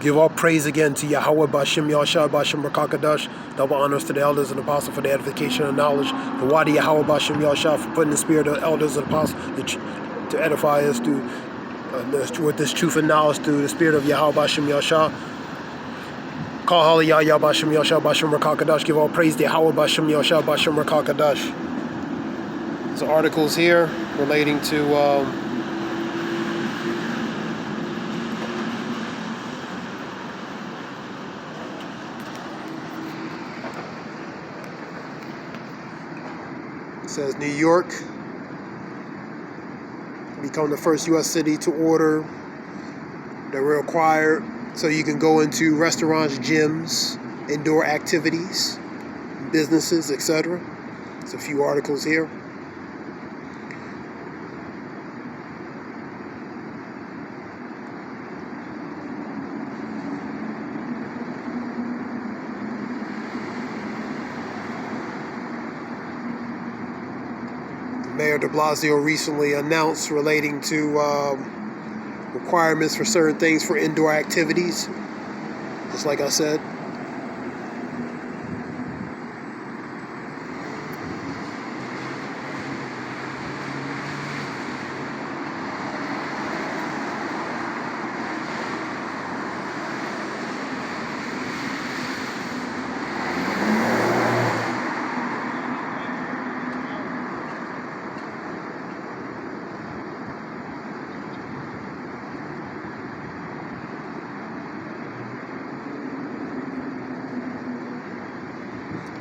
Give all praise again to Yahweh Bashim Yahshua Bashim Rakakadash. Double honors to the elders and apostles for the edification and knowledge. And why do Yahweh Bashim Yahshua for putting the spirit of the elders and apostles to edify us through with this truth and knowledge through the spirit of Yahweh Bashim Yahshua. Call Hallelujah Yahweh Bashim Yahshua Bashim Rakakadash. Give all praise to Yahweh Bashim Yahshua Bashim Rakakadash. There's articles here relating to it says New York become the first U.S. city to order that required so you can go into restaurants, gyms, indoor activities, businesses, etc. There's a few articles here. Mayor de Blasio recently announced relating to requirements for certain things for indoor activities, just like I said.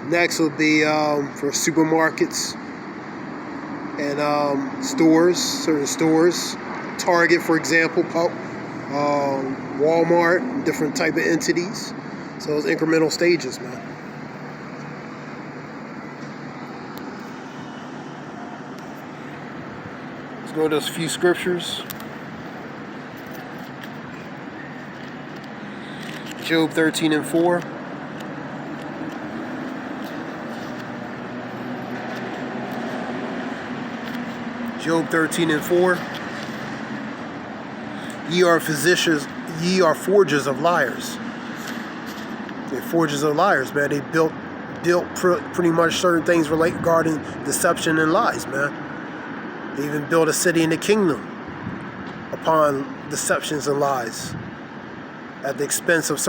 Next will be for supermarkets and stores, certain stores. Target, for example, Walmart, different type of entities. So it's incremental stages, man. Let's go to a few scriptures. Job 13:4. Job 13:4. Ye are physicians, ye are forgers of liars. They're forgers of liars, man. They built pretty much certain things regarding deception and lies, man. They even built a city in the kingdom upon deceptions and lies at the expense of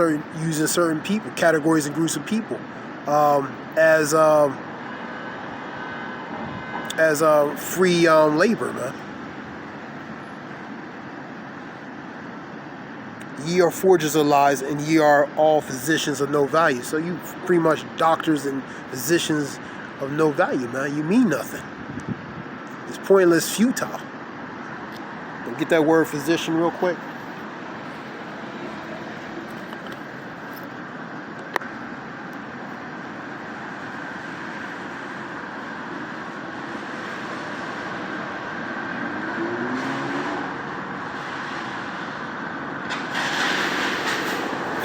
using certain people, categories and groups of people as free labor, man. Ye are forgers of lies, and ye are all physicians of no value. So you pretty much doctors and physicians of no value, man. You mean nothing. It's pointless, futile. And get that word physician real quick.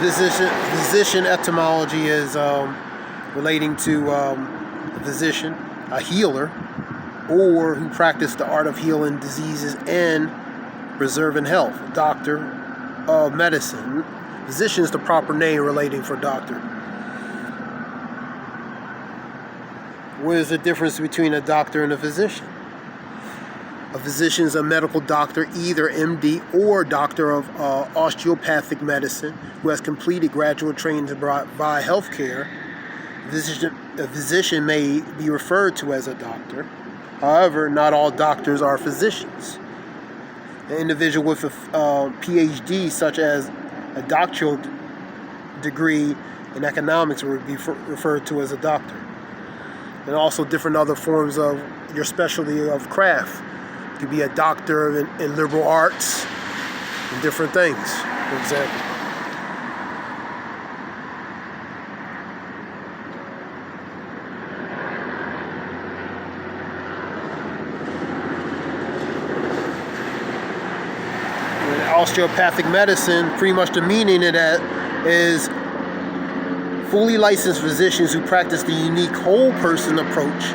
Physician etymology is relating to a physician, a healer, or who practiced the art of healing diseases and preserving health. Doctor of medicine. Physician is the proper name relating for doctor. What is the difference between a doctor and a physician? A physician is a medical doctor, either MD or doctor of osteopathic medicine, who has completed graduate training to provide health care. A physician may be referred to as a doctor. However, not all doctors are physicians. An individual with a PhD, such as a doctoral degree in economics, would be referred to as a doctor. And also different other forms of your specialty of craft. You could be a doctor in liberal arts and different things, for example. In osteopathic medicine, pretty much the meaning of that is fully licensed physicians who practice the unique whole person approach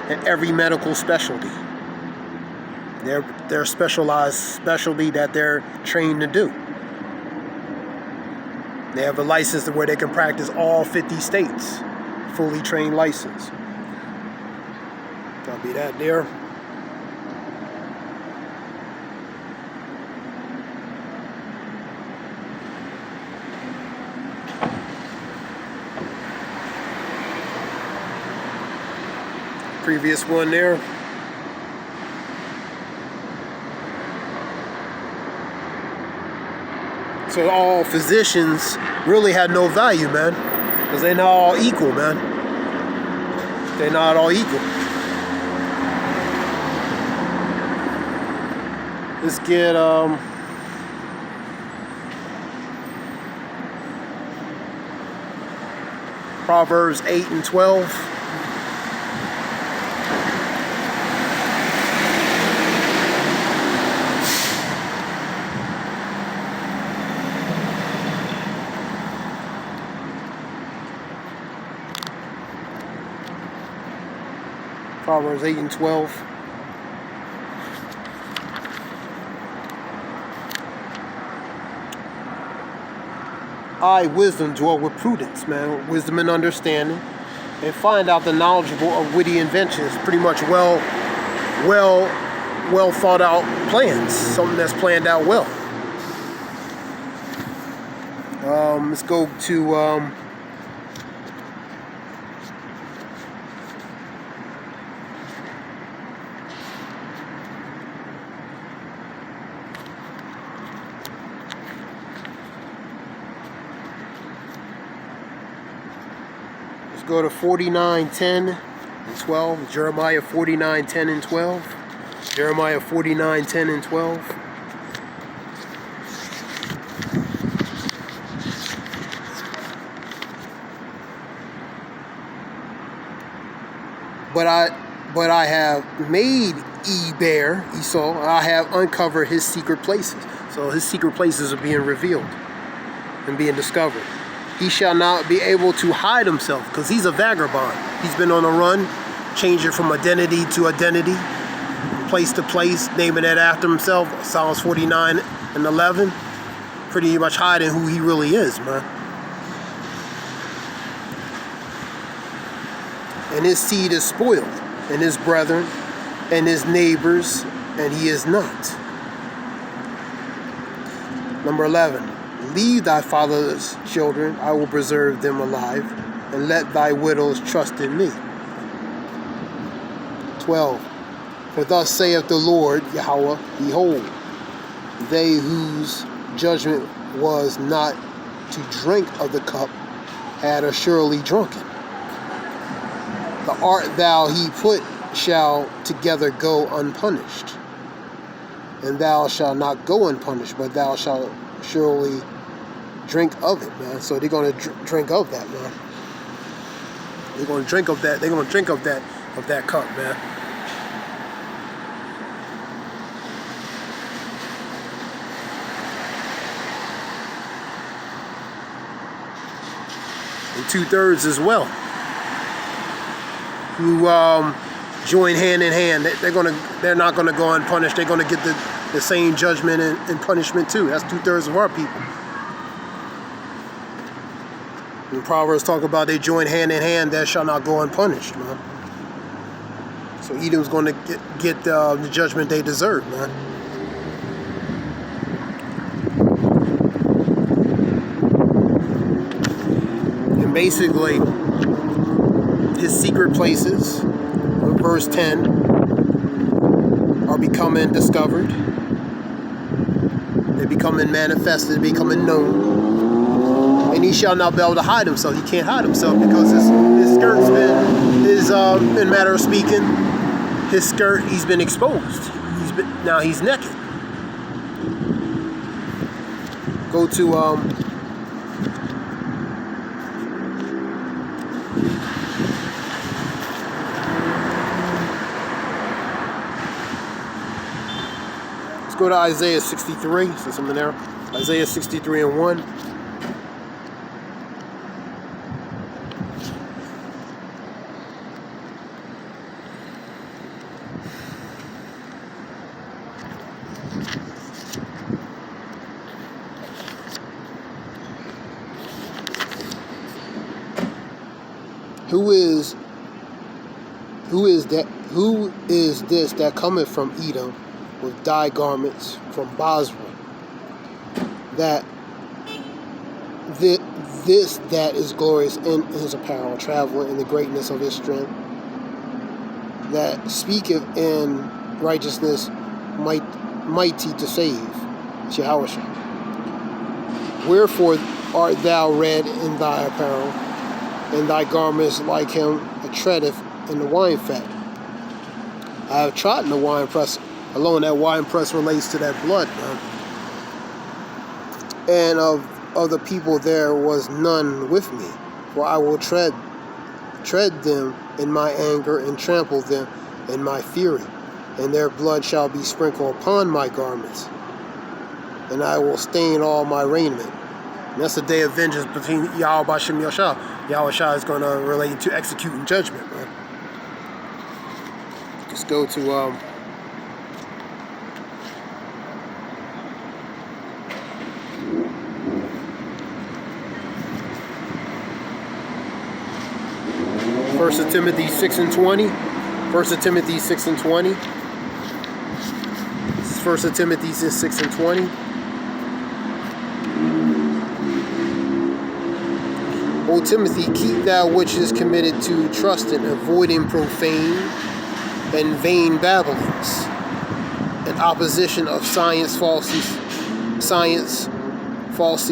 in every medical specialty. Their specialized specialty that they're trained to do. They have a license to where they can practice all 50 states. Fully trained license. Copy that there. Previous one there. So all physicians really had no value, man, because they're not all equal, man. They're not all equal. Let's get Proverbs 8 and 12. Proverbs 8 and 12. I, wisdom, dwell with prudence, man. Wisdom and understanding. And find out the knowledgeable of witty inventions. Pretty much well thought out plans. Something that's planned out well. Let's go to go to 49:10 and 12. Jeremiah 49:10 and 12. Jeremiah 49:10 and 12. But I have made Esau, I have uncovered his secret places. So his secret places are being revealed and being discovered. He shall not be able to hide himself, because he's a vagabond. He's been on the run, changing from identity to identity, place to place, naming it after himself. Psalms 49 and 11. Pretty much hiding who he really is, man. And his seed is spoiled, and his brethren, and his neighbors, and he is not. Number 11. Leave thy father's children, I will preserve them alive, and let thy widows trust in me. 12. For thus saith the Lord Yahweh, behold, they whose judgment was not to drink of the cup had assuredly drunken. The art thou he put shall together go unpunished, and thou shalt not go unpunished, but thou shalt surely drink of it, man. So they're going to drink of that, man. They're going to drink of that. They're going to drink of that cup, man. And 2/3 as well, who join hand in hand. They're not going to go unpunished. They're going to get the same judgment and punishment too. That's 2/3 of our people. And Proverbs talk about they join hand in hand, that shall not go unpunished, man. So Edom's going to get the judgment they deserve, man. And basically, his secret places, verse 10, are becoming discovered. They're becoming manifested, they're becoming known. And he shall not be able to hide himself. He can't hide himself because his skirt's been, in matter of speaking, his skirt, he's been exposed. Now he's naked. Go to let's go to Isaiah 63. So something there. Isaiah 63 and 1. Who is this that cometh from Edom with dyed garments from Basra? That this that is glorious in his apparel, traveling in the greatness of his strength, that speaketh in righteousness, mighty to save, Jehoshua. Wherefore art thou red in thy apparel, and thy garments like him that treadeth in the wine fat? I have trodden the winepress alone. That winepress relates to that blood, man. And of the people there was none with me, for I will tread them in my anger, and trample them in my fury, and their blood shall be sprinkled upon my garments, and I will stain all my raiment. And that's the day of vengeance between Yahweh Bashem Yahshua. Yahweh is going to relate to executing judgment, man. Let's go to 1 Timothy 6 and 20. 1 Timothy 6 and 20. 1 Timothy 6 and 20. O Timothy, keep thou which is committed to trusting, avoiding profane and vain babblings, and opposition of science falsely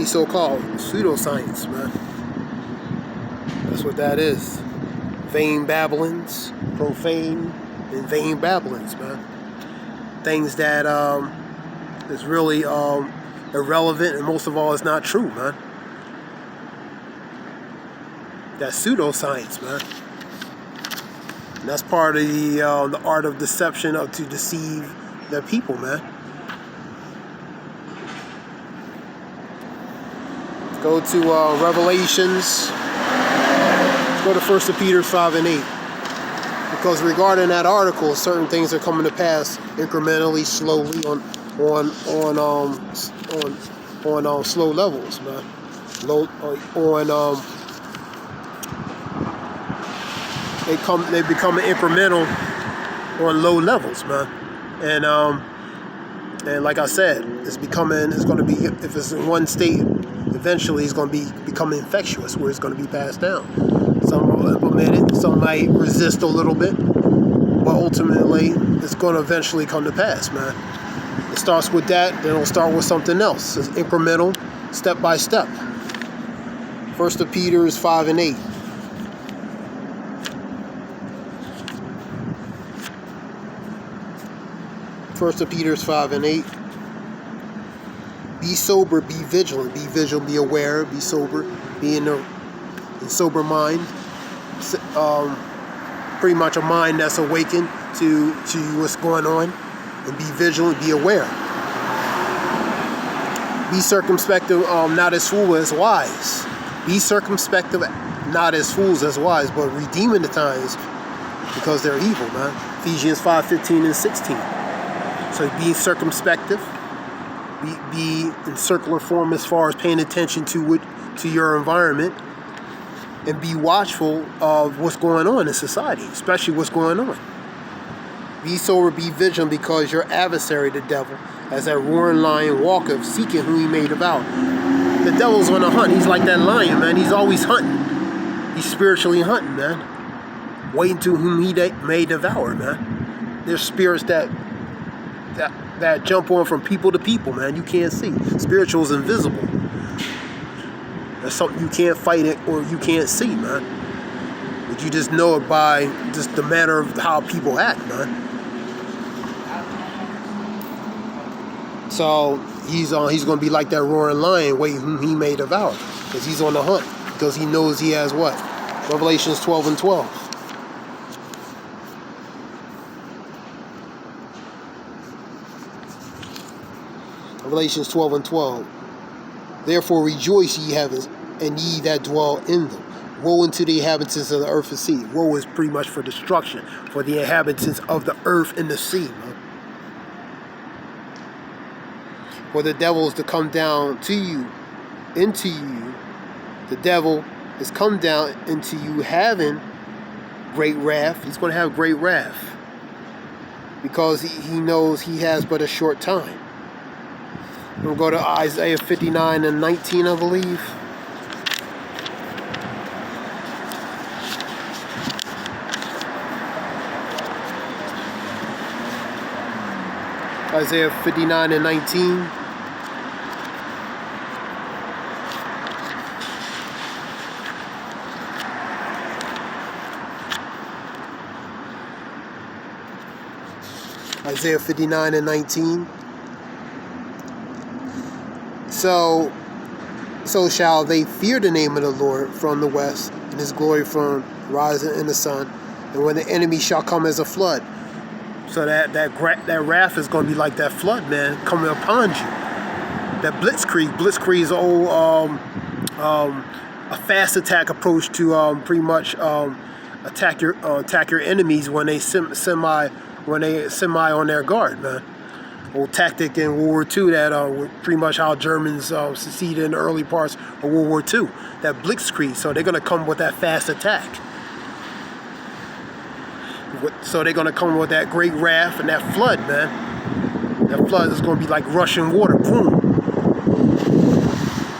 so-called. Pseudoscience, man. That's what that is. Vain babblings, profane and vain babblings, man. Things that is really irrelevant, and most of all, it's not true, man. That's pseudoscience, man. And that's part of the art of deception, to deceive the people, man. Go to Revelations. Go to 1 Peter 5 and 8. Because regarding that article, certain things are coming to pass incrementally, slowly, on slow levels, man. They become incremental on low levels, man. And like I said, it's going to be, if it's in one state, eventually it's going to become infectious, where it's going to be passed down. Some will implement it, some might resist a little bit, but ultimately it's going to eventually come to pass, man. It starts with that, then it'll start with something else. It's incremental, step by step. 1 Peter 5 and 8. First of Peter 5 and 8. Be sober, be vigilant, be aware, be sober, be in sober mind. Pretty much a mind that's awakened to what's going on, and be vigilant, be aware. Be circumspective, not as fools as wise. Be circumspective, not as fools as wise, but redeeming the times, because they're evil, man. Ephesians 5:15 and 16. So be circumspective, be in circular form as far as paying attention to your environment, and be watchful of what's going on in society, especially what's going on. Be sober, be vigilant, because your adversary, the devil, as that roaring lion walketh, seeking whom he may devour. The devil's on a hunt. He's like that lion, man. He's always hunting. He's spiritually hunting, man. Waiting to whom he may devour, man. There's spirits that jump on from people to people, man. You can't see. Spiritual is invisible. That's something you can't fight it, or you can't see, man. But you just know it by just the manner of how people act, man. So he's going to be like that roaring lion, waiting whom he may devour, because he's on the hunt, because he knows he has what? Revelations 12 and 12. Revelations 12 and 12. Therefore rejoice, ye heavens, and ye that dwell in them. Woe unto the inhabitants of the earth and sea. Woe is pretty much for destruction, for the inhabitants of the earth and the sea, man. For the devil is to come down to you, into you, the devil, is come down into you having great wrath. He's going to have great wrath because he knows he has but a short time. We'll go to Isaiah 59:19, I believe. Isaiah 59:19. Isaiah 59:19. So shall they fear the name of the Lord from the west, and his glory from rising in the sun, and when the enemy shall come as a flood. So that wrath is going to be like that flood, man, coming upon you. That blitzkrieg is a fast attack approach to pretty much attack your enemies when they semi on their guard, man. Old tactic in World War II that pretty much how Germans succeeded in the early parts of World War II. That blitzkrieg. So they're going to come with that fast attack. So they're going to come with that great wrath and that flood, man. That flood is going to be like rushing water. Boom.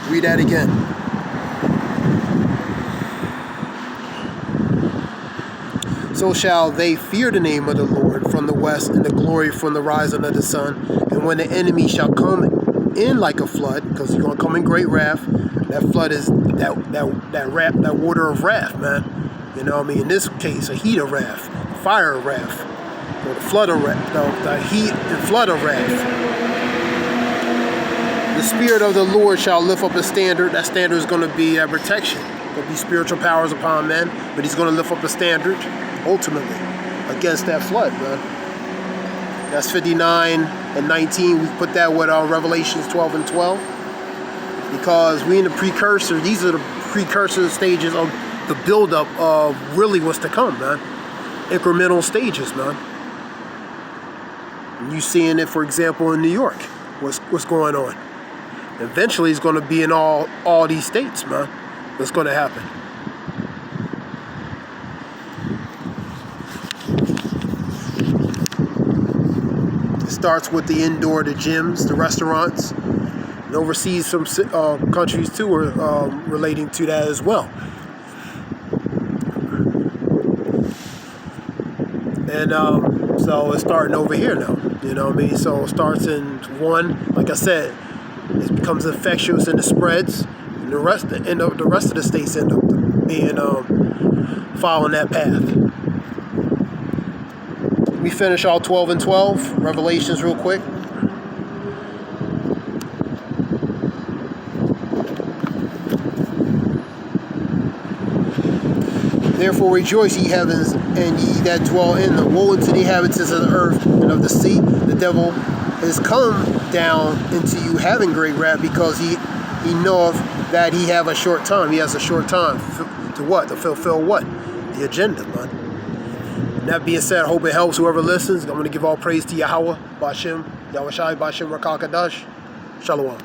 Read that again. So shall they fear the name of the Lord from the west, and the glory from the rising of the sun. And when the enemy shall come in like a flood, because he's going to come in great wrath. That flood is that water of wrath, man. You know what I mean? In this case, a heat of wrath, fire of wrath, or the flood of wrath, the heat and flood of wrath. The Spirit of the Lord shall lift up a standard. That standard is going to be protection. There'll be spiritual powers upon men, but he's going to lift up a standard ultimately against that flood, man. That's 59:19. We put that with Revelations 12:12 because we in the precursor. These are the precursor stages of the buildup of really what's to come, man. Incremental stages, man. And you seeing it, for example, in New York. What's going on? Eventually, it's going to be in all these states, man. What's going to happen? It starts with the indoor, the gyms, the restaurants, and overseas some countries too are relating to that as well. And so it's starting over here now. You know what I mean? So it starts in one, like I said, it becomes infectious and it spreads, and the rest of the states end up being following that path. We finish all 12:12 Revelations real quick. Therefore rejoice, ye heavens, and ye that dwell in them. Woe unto the inhabitants of the earth and of the sea. The devil is come down into you having great wrath, because he knoweth that he have a short time. He has a short time to what? To fulfill what? The agenda, man. And that being said, I hope it helps whoever listens. I'm going to give all praise to Yahweh, Bashem, Yahweh Shai, Bashem, Rakakadash. Shalom.